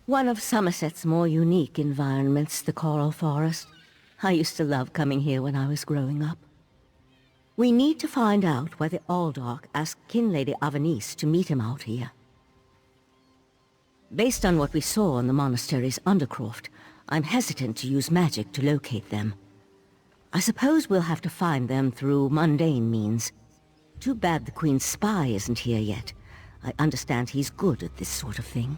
One of Summerset's more unique environments, the Coral Forest. I used to love coming here when I was growing up. We need to find out why the Aldark asked Kin Lady Avanice to meet him out here. Based on what we saw in the monastery's undercroft, I'm hesitant to use magic to locate them. I suppose we'll have to find them through mundane means. Too bad the Queen's spy isn't here yet. I understand he's good at this sort of thing.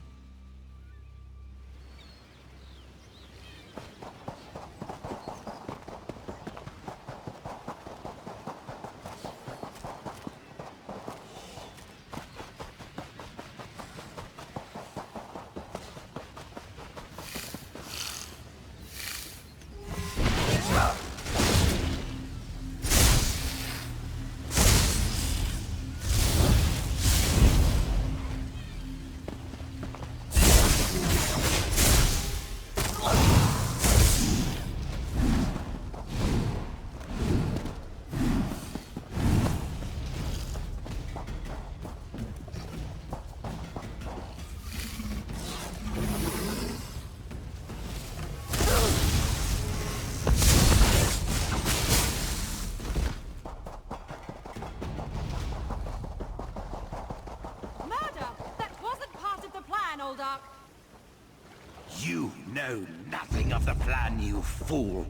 You know nothing of the plan, you fool.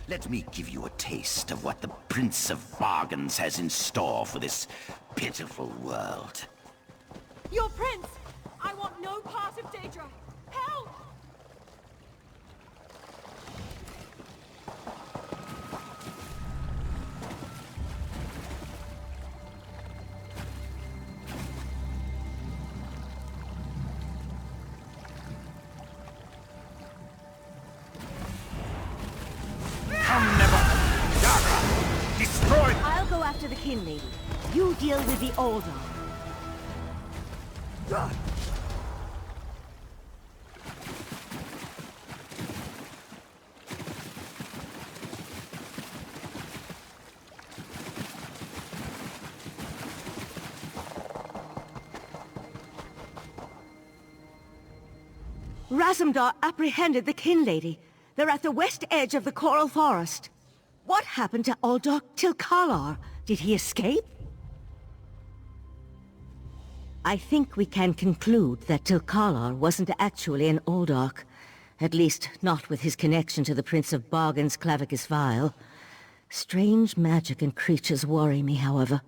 Let me give you a taste of what the Prince of Bargains has in store for this pitiful world. Your prince! I want no part of Daedra! Help! I'll go after the Kin Lady. You deal with the Aldark. Razumdar apprehended the Kin Lady. They're at the west edge of the Coral Forest. What happened to Aldark Tilkalar? Did he escape? I think we can conclude that Tilkalar wasn't actually an Aldark. At least, not with his connection to the Prince of Bargain's Clavicus Vial. Strange magic and creatures worry me, however.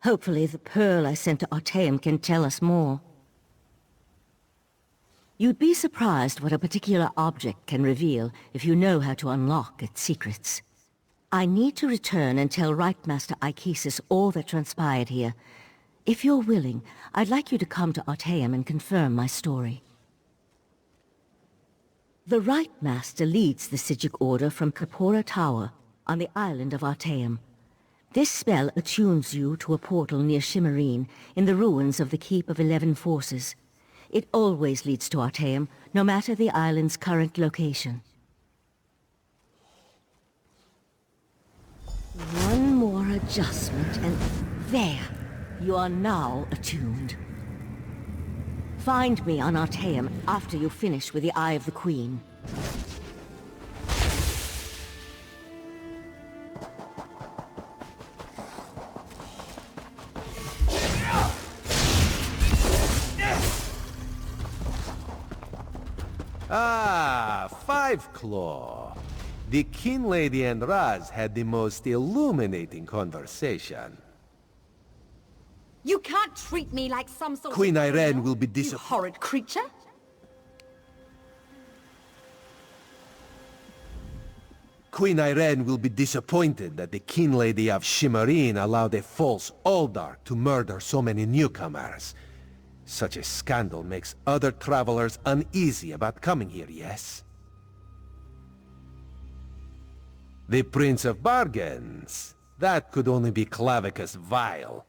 Hopefully the pearl I sent to Artaeum can tell us more. You'd be surprised what a particular object can reveal if you know how to unlock its secrets. I need to return and tell Rightmaster Aikesis all that transpired here. If you're willing, I'd like you to come to Artaeum and confirm my story. The Rightmaster leads the Psijic Order from Kapora Tower on the island of Artaeum. This spell attunes you to a portal near Shimmerine in the ruins of the Keep of 11 Forces. It always leads to Artaeum, no matter the island's current location. One more adjustment and there! You are now attuned. Find me on Artaeum after you finish with the Eye of the Queen. Ah, Five Claw. The Kin Lady and Raz had the most illuminating conversation. You can't treat me like some sort Queen of... Irene will be You horrid creature! Queen Irene will be disappointed that the Kin Lady of Shimmerine allowed a false Aldark to murder so many newcomers. Such a scandal makes other travelers uneasy about coming here, yes? The Prince of Bargains. That could only be Clavicus Vial.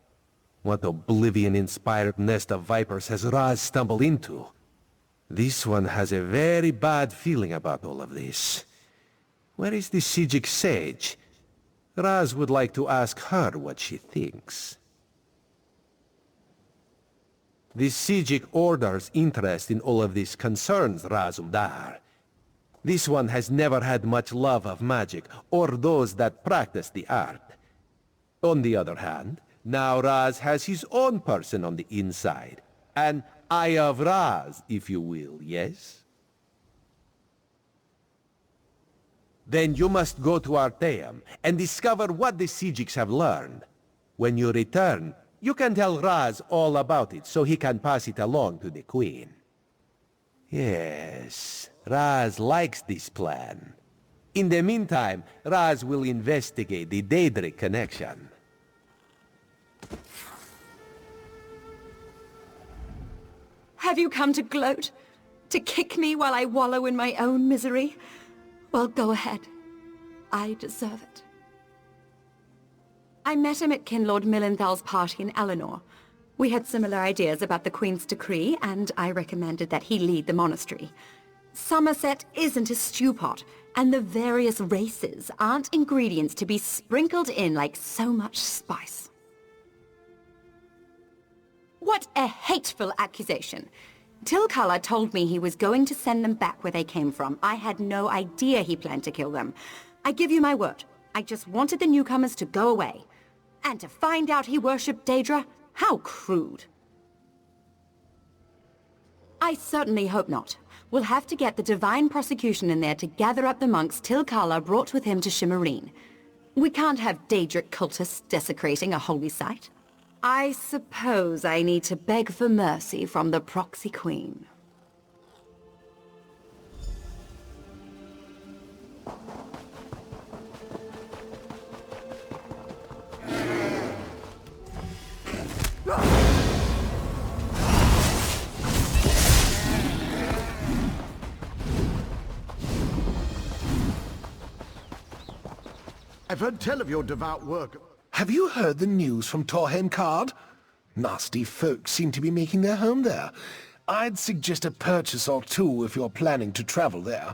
What oblivion-inspired nest of vipers has Raz stumbled into? This one has a very bad feeling about all of this. Where is the Psijic Sage? Raz would like to ask her what she thinks. The Sijic Order's interest in all of this concerns Razumdar. This one has never had much love of magic, or those that practice the art. On the other hand, now Raz has his own person on the inside. An Eye of Raz, if you will, yes? Then you must go to Arteum and discover what the Sijics have learned. When you return, you can tell Raz all about it so he can pass it along to the Queen. Yes, Raz likes this plan. In the meantime, Raz will investigate the Daedric connection. Have you come to gloat? To kick me while I wallow in my own misery? Well, go ahead. I deserve it. I met him at Kinlord Millenthal's party in Eleanor. We had similar ideas about the Queen's decree, and I recommended that he lead the monastery. Summerset isn't a stew pot, and the various races aren't ingredients to be sprinkled in like so much spice. What a hateful accusation! Tilkala told me he was going to send them back where they came from. I had no idea he planned to kill them. I give you my word. I just wanted the newcomers to go away. And to find out he worshipped Daedra? How crude. I certainly hope not. We'll have to get the Divine Prosecution in there to gather up the monks Tilkala brought with him to Shimmerine. We can't have Daedric cultists desecrating a holy site. I suppose I need to beg for mercy from the Proxy Queen. I've heard tell of your devout work. Have you heard the news from Torhen Card? Nasty folk seem to be making their home there. I'd suggest a purchase or two if you're planning to travel there.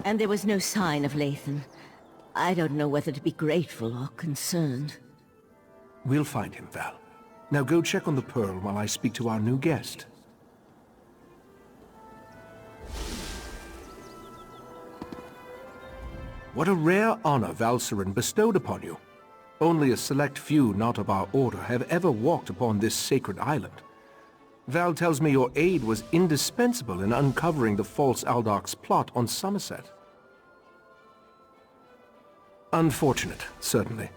And there was no sign of Lathan. I don't know whether to be grateful or concerned. We'll find him, Val. Now go check on the Pearl while I speak to our new guest. What a rare honor Valcerin bestowed upon you. Only a select few not of our order have ever walked upon this sacred island. Val tells me your aid was indispensable in uncovering the false Aldach's plot on Summerset. Unfortunate, certainly.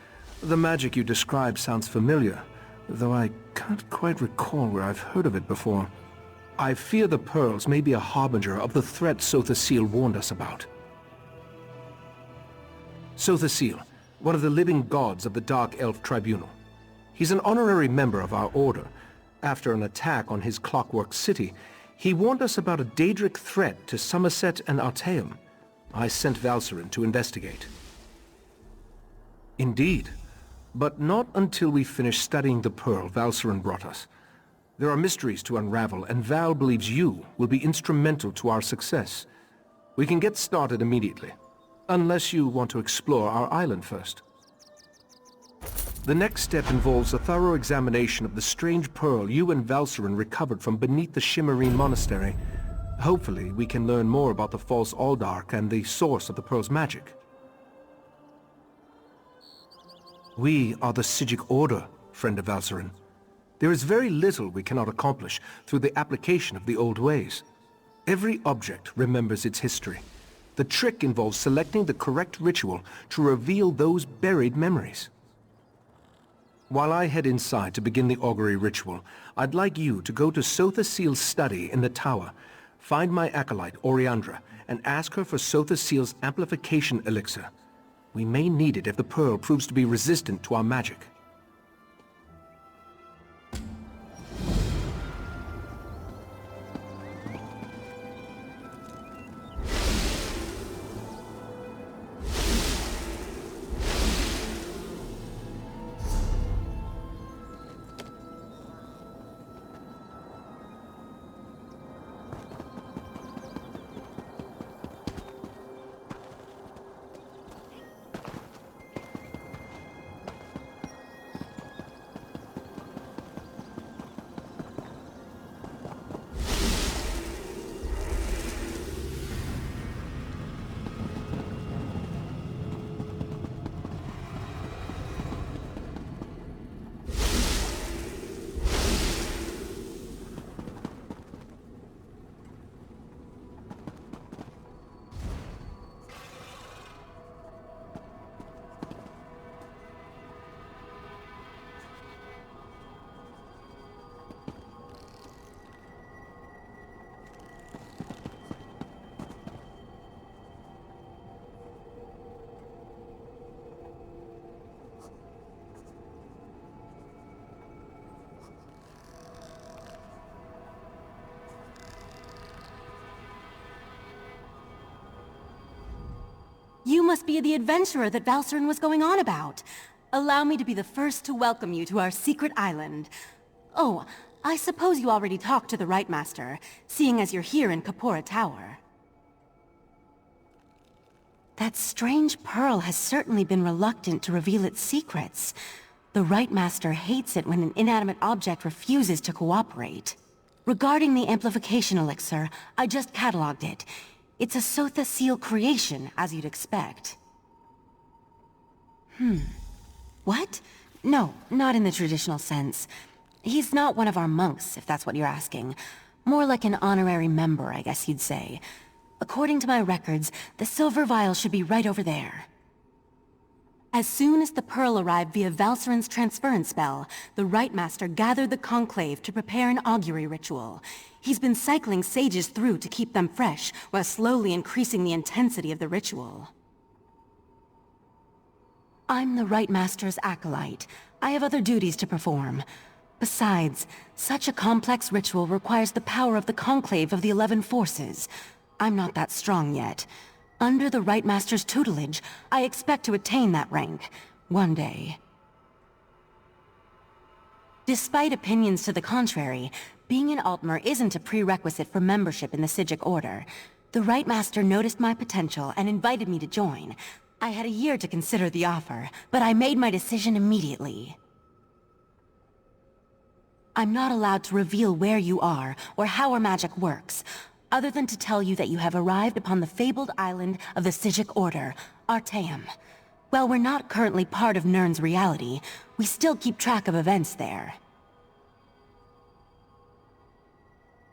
The magic you describe sounds familiar, though I can't quite recall where I've heard of it before. I fear the pearls may be a harbinger of the threat Sothasil warned us about. Sothasil, one of the living gods of the Dark Elf Tribunal. He's an honorary member of our order. After an attack on his Clockwork City, he warned us about a Daedric threat to Summerset and Artaeum. I sent Valcerin to investigate. Indeed, but not until we finish studying the Pearl Valcerin brought us. There are mysteries to unravel, and Val believes you will be instrumental to our success. We can get started immediately, unless you want to explore our island first. The next step involves a thorough examination of the strange pearl you and Valcerin recovered from beneath the Shimmerine Monastery. Hopefully, we can learn more about the false Aldarch and the source of the pearl's magic. We are the Psijic Order, friend of Valcerin. There is very little we cannot accomplish through the application of the old ways. Every object remembers its history. The trick involves selecting the correct ritual to reveal those buried memories. While I head inside to begin the augury ritual, I'd like you to go to Sothasil's study in the tower, find my acolyte, Oriandra, and ask her for Sothasil's amplification elixir. We may need it if the pearl proves to be resistant to our magic. You must be the adventurer that Valcerin was going on about. Allow me to be the first to welcome you to our secret island. Oh, I suppose you already talked to the Rite Master, seeing as you're here in Kapora Tower. That strange pearl has certainly been reluctant to reveal its secrets. The Rite Master hates it when an inanimate object refuses to cooperate. Regarding the amplification elixir, I just cataloged it. It's a Sothasil creation, as you'd expect. What? No, not in the traditional sense. He's not one of our monks, if that's what you're asking. More like an honorary member, I guess you'd say. According to my records, the silver vial should be right over there. As soon as the pearl arrived via Valcerin's transference spell, the Rite Master gathered the conclave to prepare an augury ritual. He's been cycling sages through to keep them fresh, while slowly increasing the intensity of the ritual. I'm the Rite Master's acolyte. I have other duties to perform. Besides, such a complex ritual requires the power of the conclave of the 11 forces. I'm not that strong yet. Under the Rite Master's tutelage, I expect to attain that rank, one day. Despite opinions to the contrary, being an Altmer isn't a prerequisite for membership in the Psijic Order. The Right Master noticed my potential and invited me to join. I had a year to consider the offer, but I made my decision immediately. I'm not allowed to reveal where you are or how our magic works, other than to tell you that you have arrived upon the fabled island of the Psijic Order, Artaeum. While we're not currently part of Nirn's reality, we still keep track of events there.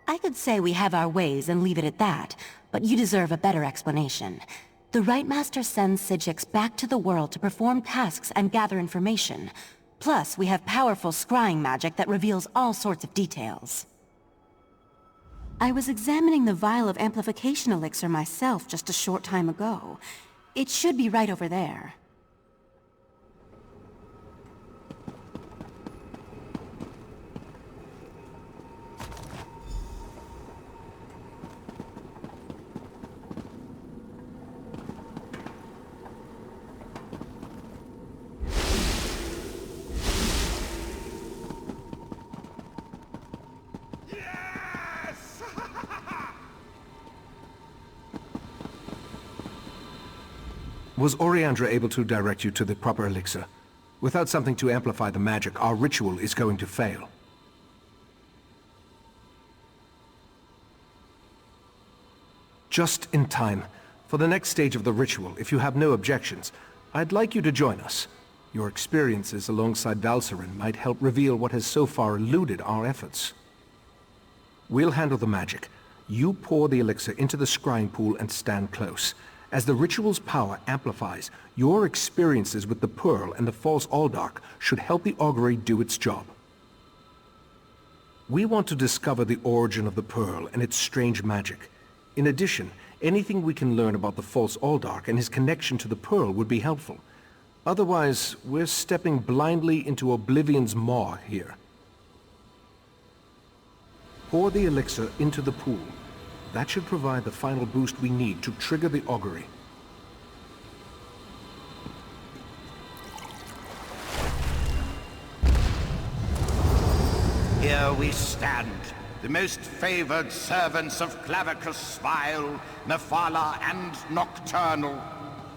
I could say we have our ways and leave it at that, but you deserve a better explanation. The Right Master sends Psijics back to the world to perform tasks and gather information. Plus, we have powerful scrying magic that reveals all sorts of details. I was examining the vial of amplification elixir myself just a short time ago. It should be right over there. Was Oriandra able to direct you to the proper elixir? Without something to amplify the magic, our ritual is going to fail. Just in time. For the next stage of the ritual, if you have no objections, I'd like you to join us. Your experiences alongside Valcerin might help reveal what has so far eluded our efforts. We'll handle the magic. You pour the elixir into the scrying pool and stand close. As the ritual's power amplifies, your experiences with the Pearl and the False Aldark should help the augury do its job. We want to discover the origin of the Pearl and its strange magic. In addition, anything we can learn about the False Aldark and his connection to the Pearl would be helpful. Otherwise, we're stepping blindly into Oblivion's maw here. Pour the elixir into the pool. That should provide the final boost we need to trigger the augury. Here we stand, the most favored servants of Clavicus Vile, Nephila, and Nocturnal,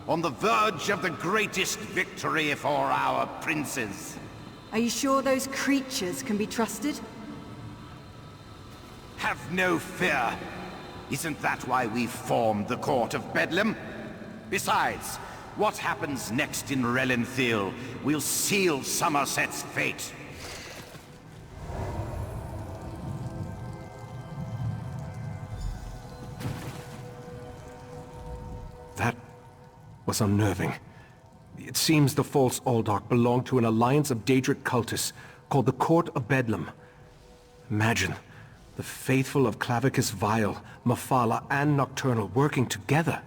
on the verge of the greatest victory for our princes. Are you sure those creatures can be trusted? Have no fear. Isn't that why we formed the Court of Bedlam? Besides, what happens next in Relenthil will seal Summerset's fate. That was unnerving. It seems the False Aldark belonged to an alliance of Daedric cultists called the Court of Bedlam. Imagine the faithful of Clavicus Vile, Nephila, and Nocturnal working together.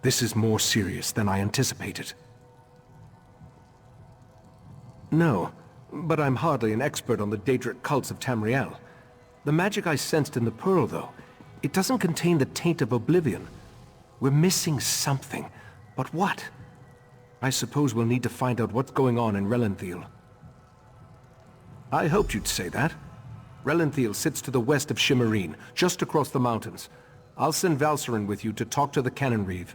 This is more serious than I anticipated. No, but I'm hardly an expert on the Daedric cults of Tamriel. The magic I sensed in the Pearl, though, it doesn't contain the taint of Oblivion. We're missing something, but what? I suppose we'll need to find out what's going on in Relenthil. I hoped you'd say that. Relenthil sits to the west of Shimmerine, just across the mountains. I'll send Valcerin with you to talk to the Cannon Reeve.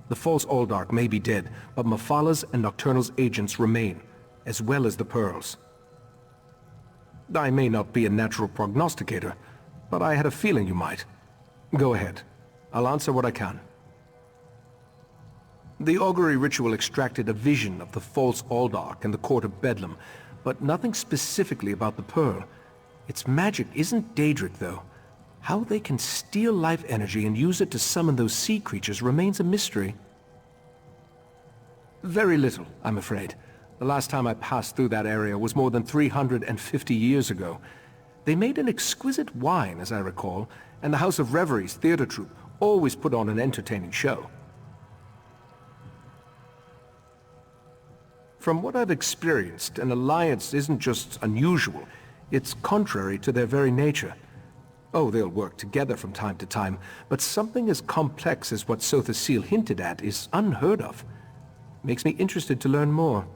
The False Aldark may be dead, but Nephila's and Nocturnal's agents remain, as well as the Pearls. I may not be a natural prognosticator, but I had a feeling you might. Go ahead. I'll answer what I can. The augury ritual extracted a vision of the False Aldark and the Court of Bedlam, but nothing specifically about the Pearl. Its magic isn't Daedric, though. How they can steal life energy and use it to summon those sea creatures remains a mystery. Very little, I'm afraid. The last time I passed through that area was more than 350 years ago. They made an exquisite wine, as I recall, and the House of Reveries theater troupe always put on an entertaining show. From what I've experienced, an alliance isn't just unusual. It's contrary to their very nature. Oh, they'll work together from time to time, but something as complex as what Sotha Seal hinted at is unheard of. Makes me interested to learn more.